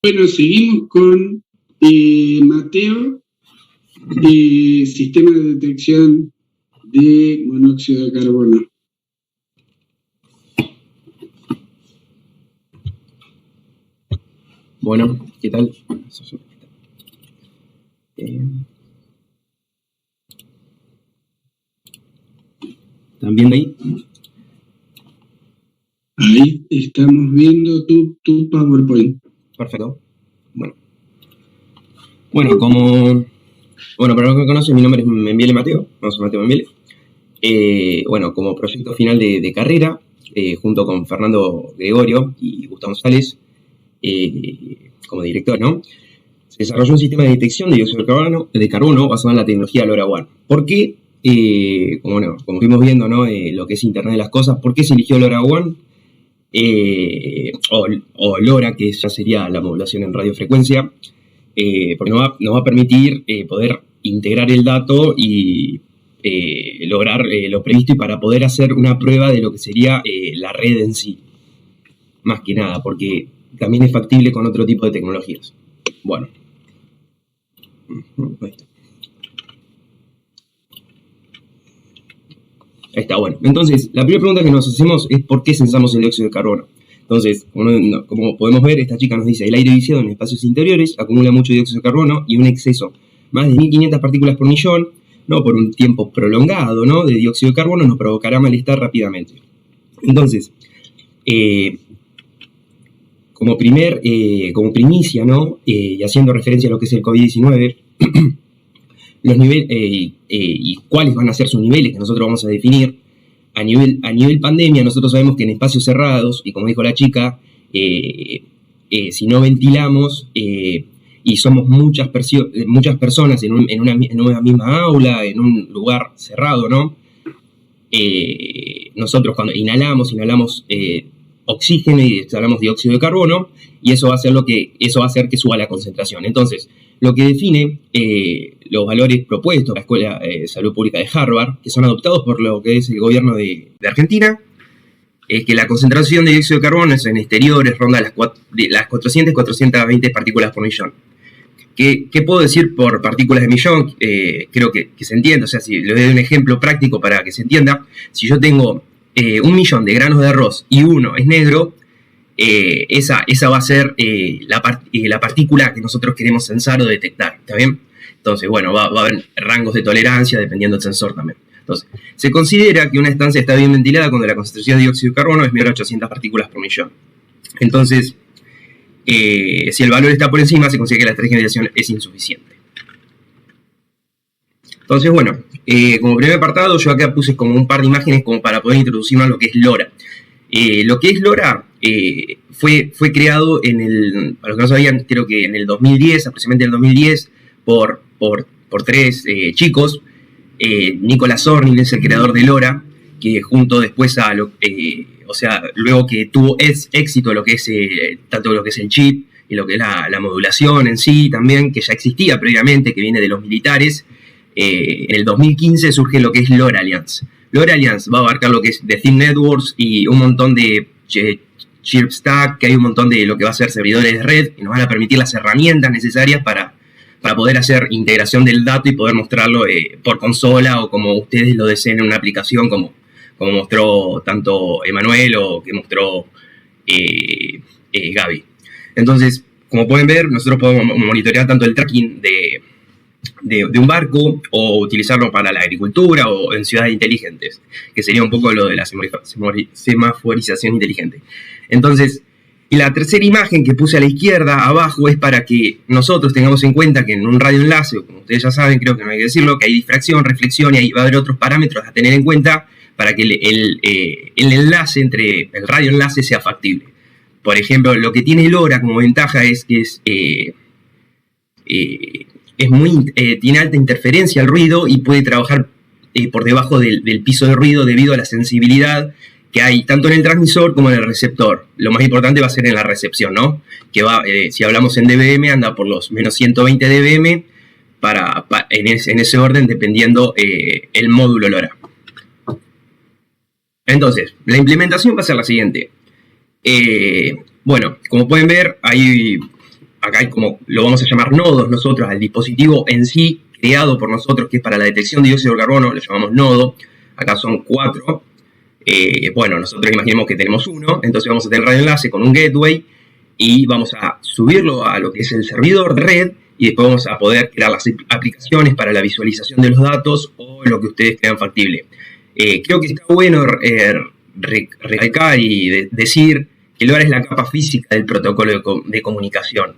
Bueno, seguimos con Mateo, sistema de detección de monóxido de carbono. Bueno, ¿qué tal? ¿Están viendo ahí? Ahí estamos viendo tu PowerPoint. Perfecto. Bueno, para los que me conocen, mi nombre es Membiele Mateo, no soy Mateo Membiele. Bueno, como proyecto final de carrera, junto con Fernando Gregorio y Gustavo González, como director, ¿no? Se desarrolló un sistema de detección de dióxido de carbono basado en la tecnología LoRaWAN. ¿Por qué? Como fuimos viendo, ¿no? Lo que es Internet de las Cosas, ¿por qué se eligió LoRaWAN? O LoRa, que ya sería la modulación en radiofrecuencia, porque nos va a permitir poder integrar el dato y lograr lo previsto, y para poder hacer una prueba de lo que sería la red en sí. Más que nada, porque también es factible con otro tipo de tecnologías. Bueno. Ahí está, bueno. Entonces, la primera pregunta que nos hacemos es ¿por qué sensamos el dióxido de carbono? Entonces, como podemos ver, esta chica nos dice: el aire viciado en espacios interiores acumula mucho dióxido de carbono y un exceso, más de 1500 partículas por millón, ¿no? Por un tiempo prolongado, ¿no? De dióxido de carbono nos provocará malestar rápidamente. Entonces, como primicia, ¿no? Y haciendo referencia a lo que es el COVID-19, los niveles y cuáles van a ser sus niveles que nosotros vamos a definir. A nivel pandemia, nosotros sabemos que en espacios cerrados, y como dijo la chica, si no ventilamos y somos muchas personas en una misma aula, en un lugar cerrado, ¿no? Nosotros cuando inhalamos oxígeno y exhalamos dióxido de carbono, y eso va a hacer que suba la concentración. Entonces, lo que define los valores propuestos por la Escuela de Salud Pública de Harvard, que son adoptados por lo que es el gobierno de Argentina, es que la concentración de dióxido de carbono en exteriores ronda las 400-420 partículas por millón. ¿Qué puedo decir por partículas de millón? Creo que se entiende. O sea, si le doy un ejemplo práctico para que se entienda, si yo tengo 1 millón de granos de arroz y uno es negro, esa va a ser la partícula que nosotros queremos censar o detectar, ¿está bien? Entonces, bueno, va a haber rangos de tolerancia dependiendo del sensor también. Entonces, se considera que una estancia está bien ventilada cuando la concentración de dióxido de carbono es menor a 800 partículas por millón. Entonces, si el valor está por encima, se considera que la esterilización es insuficiente. Entonces, bueno, como primer apartado, yo acá puse como un par de imágenes como para poder introducirnos lo que es LoRa. Lo que es LoRa fue creado para los que no sabían, creo que en el 2010, aproximadamente en el 2010, por 3 chicos. Nicolás Zornin es el creador de LoRa, que junto después luego que tuvo éxito lo que es tanto lo que es el chip y lo que es la modulación en sí también, que ya existía previamente, que viene de los militares, en el 2015 surge lo que es LoRa Alliance. LoRa Alliance va a abarcar lo que es de Thin Networks y un montón de chip stack, que hay un montón de lo que va a ser servidores de red, y nos van a permitir las herramientas necesarias para poder hacer integración del dato y poder mostrarlo por consola o como ustedes lo deseen en una aplicación, como mostró tanto Emanuel o que mostró Gaby. Entonces, como pueden ver, nosotros podemos monitorear tanto el tracking de un barco, o utilizarlo para la agricultura o en ciudades inteligentes, que sería un poco lo de la semaforización inteligente. Entonces, y la tercera imagen que puse a la izquierda abajo es para que nosotros tengamos en cuenta que en un radioenlace, como ustedes ya saben, creo que no hay que decirlo, que hay difracción, reflexión, y ahí va a haber otros parámetros a tener en cuenta para que el enlace entre el radioenlace sea factible. Por ejemplo, lo que tiene LoRa como ventaja es que tiene alta interferencia al ruido y puede trabajar por debajo del piso de ruido debido a la sensibilidad que hay tanto en el transmisor como en el receptor. Lo más importante va a ser en la recepción, ¿no? Que si hablamos en dBm, anda por los menos 120 dBm en ese orden, dependiendo el módulo LoRa. Entonces, la implementación va a ser la siguiente. Bueno, como pueden ver, hay acá hay como, lo vamos a llamar nodos nosotros, al dispositivo en sí, creado por nosotros, que es para la detección de dióxido de carbono, lo llamamos nodo. Acá son 4. Bueno, nosotros imaginemos que tenemos uno, entonces vamos a tener radioenlace con un gateway y vamos a subirlo a lo que es el servidor de red y después vamos a poder crear las aplicaciones para la visualización de los datos o lo que ustedes crean factible. Creo que está bueno recalcar y decir que LoRa es la capa física del protocolo de comunicación.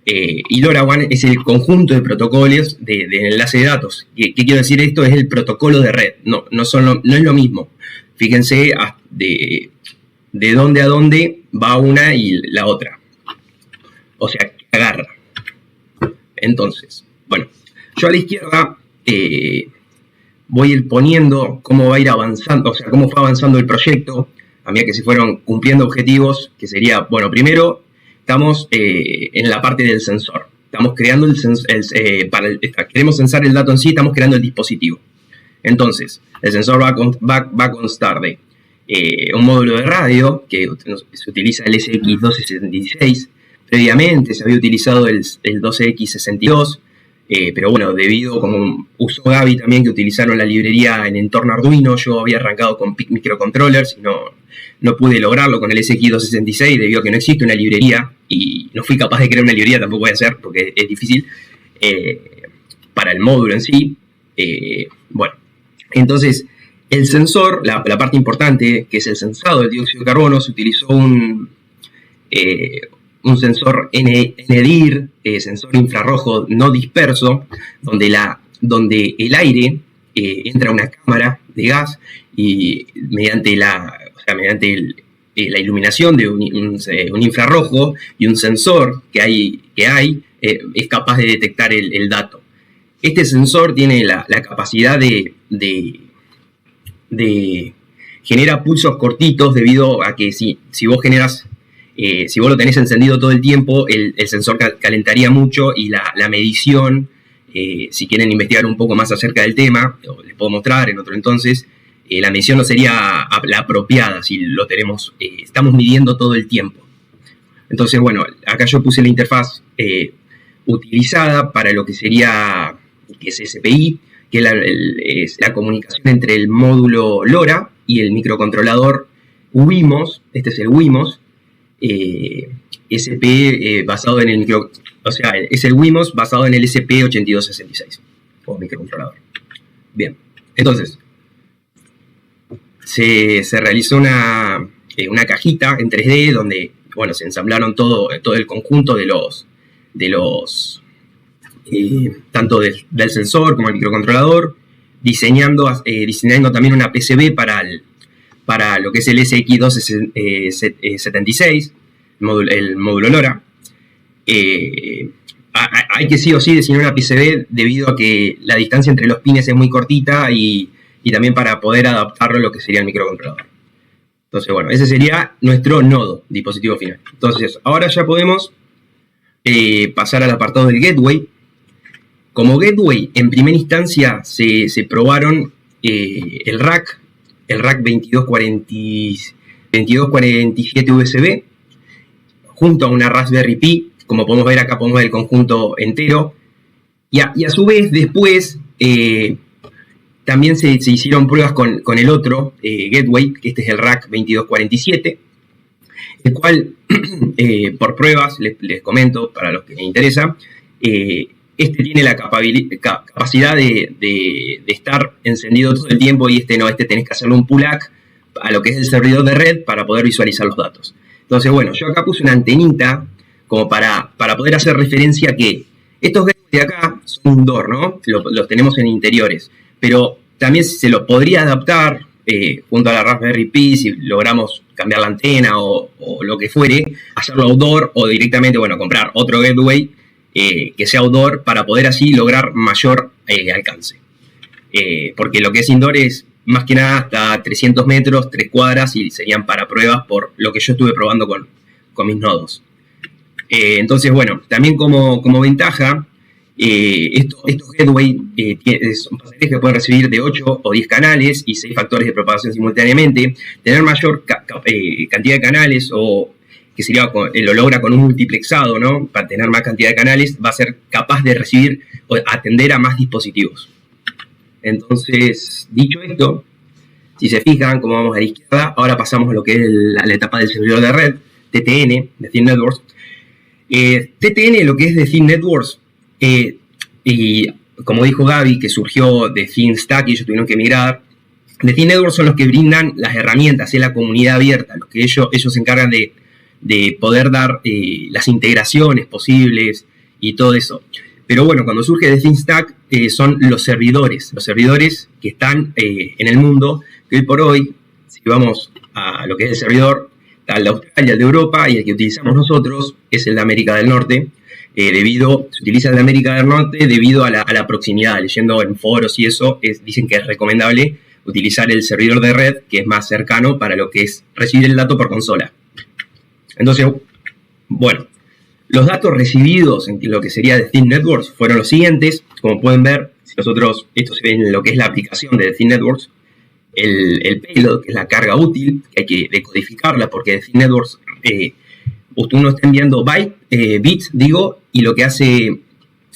Y LoRaWAN es el conjunto de protocolos de enlace de datos. ¿Qué quiero decir esto? Es el protocolo de red, no es lo mismo. Fíjense de dónde a dónde va una y la otra. O sea, que agarra. Entonces, bueno, yo a la izquierda voy a ir poniendo cómo va a ir avanzando, o sea, cómo fue avanzando el proyecto a medida que se fueron cumpliendo objetivos, que sería, bueno, primero estamos en la parte del sensor. Estamos creando queremos censar el dato en sí, estamos creando el dispositivo. Entonces, el sensor va a constar de un módulo de radio, que se utiliza el SX1276. Previamente se había utilizado el 12X62, pero bueno, debido, como usó Gaby también, que utilizaron la librería en entorno Arduino, yo había arrancado con PIC Microcontrollers y no pude lograrlo con el SX266 debido a que no existe una librería y no fui capaz de crear una librería, tampoco voy a hacer porque es difícil para el módulo en sí. Bueno, entonces el sensor, la parte importante, que es el sensado del dióxido de carbono, se utilizó un sensor NDIR, sensor infrarrojo no disperso, donde el aire entra a una cámara de gas y mediante la iluminación de un infrarrojo y un sensor que hay es capaz de detectar el dato. Este sensor tiene la capacidad de genera pulsos cortitos debido a que si vos lo tenés encendido todo el tiempo, el sensor calentaría mucho y la medición, si quieren investigar un poco más acerca del tema, les puedo mostrar en otro entonces, la medición no sería la apropiada si lo tenemos, estamos midiendo todo el tiempo. Entonces, bueno, acá yo puse la interfaz utilizada para lo que sería, que es SPI, que es la comunicación entre el módulo LoRa y el microcontrolador WIMOS. Este es el WIMOS. SP basado en el es el WIMOS basado en el SP8266 o microcontrolador. Bien, entonces se realizó una cajita en 3D donde, bueno, se ensamblaron todo el conjunto de los tanto del sensor como el microcontrolador, diseñando también una PCB para lo que es el SX276, el módulo LoRa. Hay que sí o sí diseñar una PCB debido a que la distancia entre los pines es muy cortita y también para poder adaptarlo a lo que sería el microcontrolador. Entonces, bueno, ese sería nuestro nodo, dispositivo final. Entonces, ahora ya podemos pasar al apartado del gateway. Como gateway, en primera instancia se probaron el rack 2247 USB junto a una Raspberry Pi. Como podemos ver acá, podemos ver el conjunto entero. Y a su vez, después, también se hicieron pruebas con el otro gateway, que este es el rack 2247, el cual, por pruebas, les comento, para los que les interesa, este tiene la capacidad de estar encendido todo el tiempo y este tenés que hacerle un pull-up a lo que es el servidor de red para poder visualizar los datos. Entonces, bueno, yo acá puse una antenita como para poder hacer referencia a que estos gateways de acá son un door, ¿no? Los tenemos en interiores, pero también se los podría adaptar junto a la Raspberry Pi si logramos cambiar la antena o lo que fuere, hacerlo outdoor o directamente, bueno, comprar otro gateway que sea outdoor para poder así lograr mayor alcance. Porque lo que es indoor es más que nada hasta 300 metros, 3 cuadras y serían para pruebas por lo que yo estuve probando con mis nodos. Entonces, bueno, también como ventaja, estos gateways son pasajeros que pueden recibir de 8 o 10 canales y 6 factores de propagación simultáneamente, tener mayor cantidad de canales o que sería lo logra con un multiplexado, ¿no? Para tener más cantidad de canales, va a ser capaz de recibir o atender a más dispositivos. Entonces, dicho esto, si se fijan, como vamos a la izquierda, ahora pasamos a lo que es la etapa del servidor de red, TTN, de Thin Networks. TTN, lo que es de Thin Networks, y como dijo Gaby, que surgió de Thin Stack y ellos tuvieron que migrar, de Thin Networks son los que brindan las herramientas, es la comunidad abierta, los que ellos se encargan de poder dar las integraciones posibles y todo eso. Pero bueno, cuando surge de Thin Stack son los servidores que están en el mundo, que hoy por hoy, si vamos a lo que es el servidor, está el de Australia, el de Europa, y el que utilizamos nosotros es el de América del Norte. Se utiliza el de América del Norte debido a la proximidad. Leyendo en foros y eso, dicen que es recomendable utilizar el servidor de red, que es más cercano para lo que es recibir el dato por consola. Entonces, bueno, los datos recibidos en lo que sería de Thin Networks fueron los siguientes. Como pueden ver, esto se ve en lo que es la aplicación de Thin Networks, el payload, que es la carga útil, que hay que decodificarla, porque de Thin Networks uno está enviando bits, y lo que hace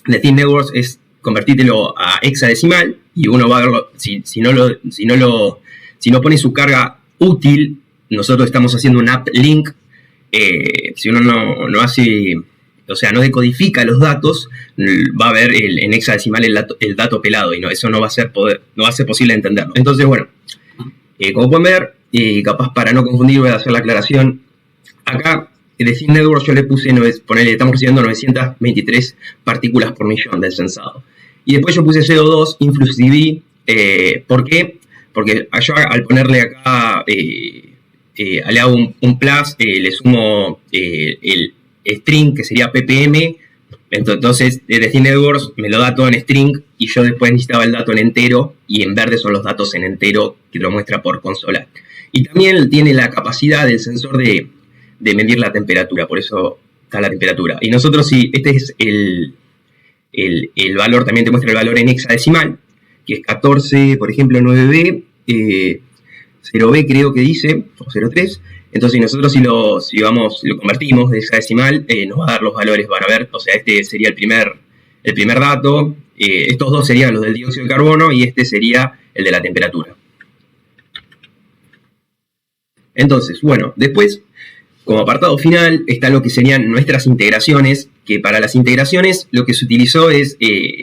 de Thin Networks es convertírtelo a hexadecimal, y uno va a verlo, si no pone su carga útil, nosotros estamos haciendo un uplink. Si uno no hace, o sea, no decodifica los datos, va a ver en hexadecimal el dato pelado, y eso no va a ser posible entenderlo. Entonces, bueno, como pueden ver, capaz para no confundir voy a hacer la aclaración. Acá, de Thin Networks yo le puse, estamos recibiendo 923 partículas por millón del sensado. Y después yo puse CO2, Influx dB. ¿Por qué? Porque yo al ponerle acá, le hago un plus, le sumo el string, que sería ppm. Entonces, de Thin Networks me lo da todo en string, y yo después necesitaba el dato en entero, y en verde son los datos en entero que lo muestra por consola. Y también tiene la capacidad del sensor de medir la temperatura, por eso está la temperatura. Y nosotros, si este es el valor, también te muestra el valor en hexadecimal, que es 14, por ejemplo, 9B, 0B creo que dice, o 0.3. Entonces nosotros si lo convertimos de hexadecimal, nos va a dar los valores, van a ver, o sea, este sería el primer dato, estos dos serían los del dióxido de carbono, y este sería el de la temperatura. Entonces, bueno, después, como apartado final, está lo que serían nuestras integraciones, que para las integraciones lo que se utilizó es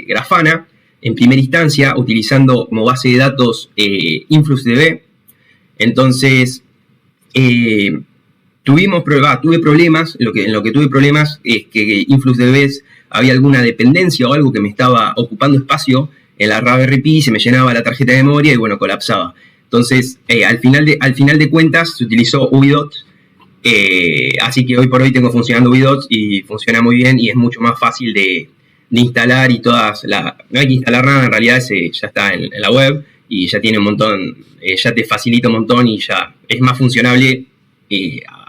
Grafana, en primera instancia, utilizando como base de datos InfluxDB. Entonces, tuve problemas. En lo que tuve problemas es que InfluxDB había alguna dependencia o algo que me estaba ocupando espacio en la Raspberry Pi, se me llenaba la tarjeta de memoria y bueno, colapsaba. Entonces, al final de cuentas, se utilizó UbiDots. Así que hoy por hoy tengo funcionando UbiDots y funciona muy bien, y es mucho más fácil de instalar, y no hay que instalar nada, en realidad ya está en la web, y ya tiene un montón, ya te facilita un montón, y ya es más funcionable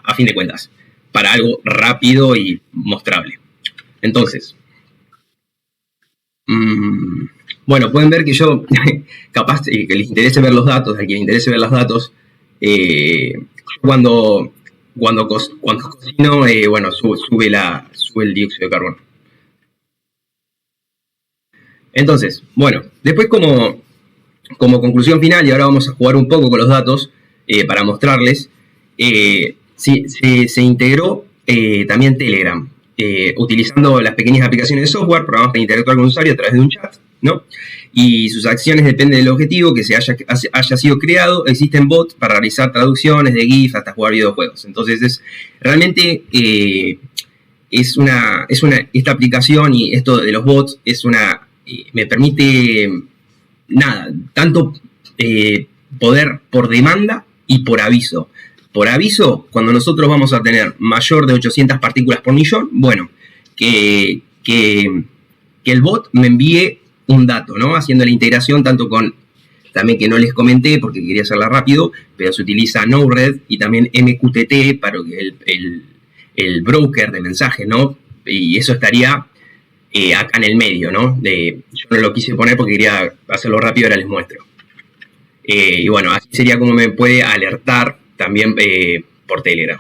a fin de cuentas, para algo rápido y mostrable. Entonces, bueno, pueden ver que yo, capaz que les interese ver los datos, a quien le interese ver los datos, cuando cocino, bueno, sube el dióxido de carbono. Entonces, bueno, después como conclusión final, y ahora vamos a jugar un poco con los datos para mostrarles, se integró también Telegram, utilizando las pequeñas aplicaciones de software, programas para interactuar con el usuario a través de un chat, ¿no? Y sus acciones dependen del objetivo que haya sido creado. Existen bots para realizar traducciones de GIF hasta jugar videojuegos. Entonces, realmente esta aplicación y esto de los bots me permite tanto poder por demanda y por aviso. Por aviso, cuando nosotros vamos a tener mayor de 800 partículas por millón, bueno, que el bot me envíe un dato, ¿no? Haciendo la integración tanto con, también que no les comenté porque quería hacerla rápido, pero se utiliza Node-RED y también MQTT para el broker de mensajes, ¿no? Y eso estaría acá en el medio, ¿no? Yo no lo quise poner porque quería hacerlo rápido, ahora les muestro. Y bueno, así sería como me puede alertar también por Telegram.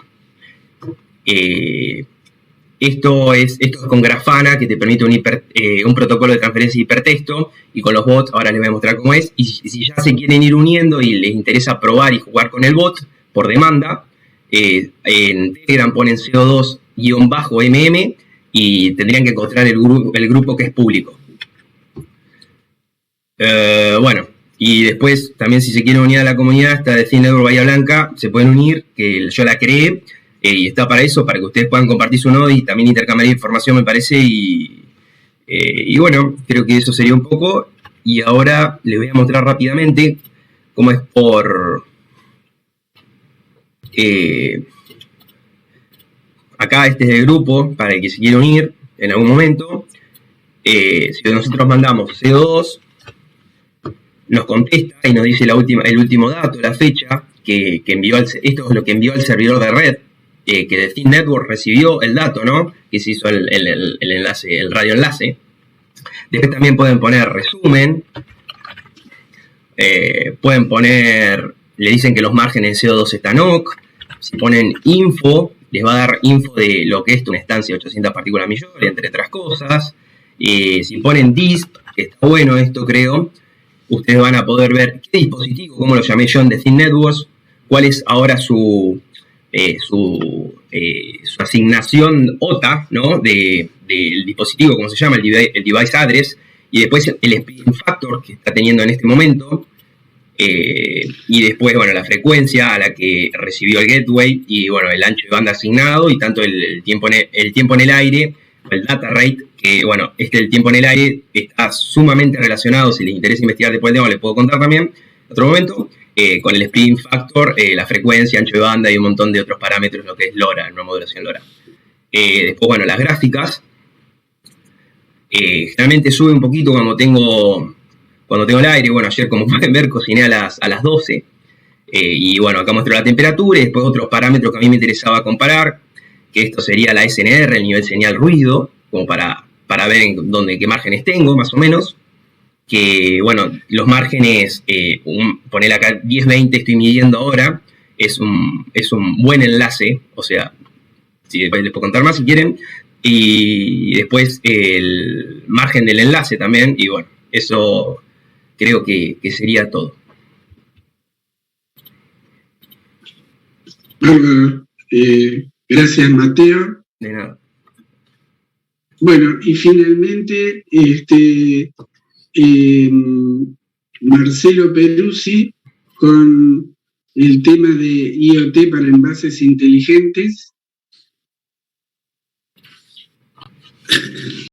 Esto es con Grafana, que te permite un protocolo de transferencia de hipertexto, y con los bots ahora les voy a mostrar cómo es. Y si ya se quieren ir uniendo y les interesa probar y jugar con el bot por demanda, en Telegram ponen CO2-MM y tendrían que encontrar el grupo que es público. Bueno, y después también si se quieren unir a la comunidad esta de Thin Network Bahía Blanca, se pueden unir, que yo la creé. Y está para eso, para que ustedes puedan compartir su nodo y también intercambiar información, me parece. Y bueno, creo que eso sería un poco. Y ahora les voy a mostrar rápidamente cómo es por... acá este es el grupo para el que se quiera unir en algún momento. Si nosotros mandamos CO2, nos contesta y nos dice el último dato, la fecha que envió. Esto es lo que envió el servidor de red. Que de Thin Network recibió el dato, ¿no? Que se hizo el enlace, el radioenlace. Después también pueden poner resumen. Pueden poner, le dicen que los márgenes de CO2 están OK. Si ponen info, les va a dar info de lo que es una estancia de 800 partículas millones, entre otras cosas. Si ponen DISP, que está bueno esto, creo, ustedes van a poder ver qué dispositivo, como lo llamé yo en The Thin Networks, cuál es ahora su asignación OTA, ¿no? del dispositivo, como se llama, el device address, y después el spin factor que está teniendo en este momento, y después, bueno, la frecuencia a la que recibió el gateway, y bueno, el ancho de banda asignado, y tanto el tiempo en el aire, el data rate, que bueno, el tiempo en el aire está sumamente relacionado. Si les interesa investigar después del tema, les puedo contar también en otro momento. Con el spin factor, la frecuencia, ancho de banda y un montón de otros parámetros, lo que es LoRa, una modulación LoRa. Después, bueno, las gráficas. Generalmente sube un poquito cuando tengo el aire. Bueno, ayer, como pueden ver, cociné a las 12. Y bueno, acá muestro la temperatura y después otros parámetros que a mí me interesaba comparar, que esto sería la SNR, el nivel señal ruido, como para ver en qué márgenes tengo, más o menos. Que, bueno, los márgenes, poner acá 10-20 estoy midiendo ahora, es un buen enlace, o sea, si después les puedo contar más si quieren, y después el margen del enlace también, y bueno, eso creo que sería todo. Bárbaro. Gracias, Mateo. De nada. Bueno, y finalmente, Marcelo Peruzzi con el tema de IoT para envases inteligentes.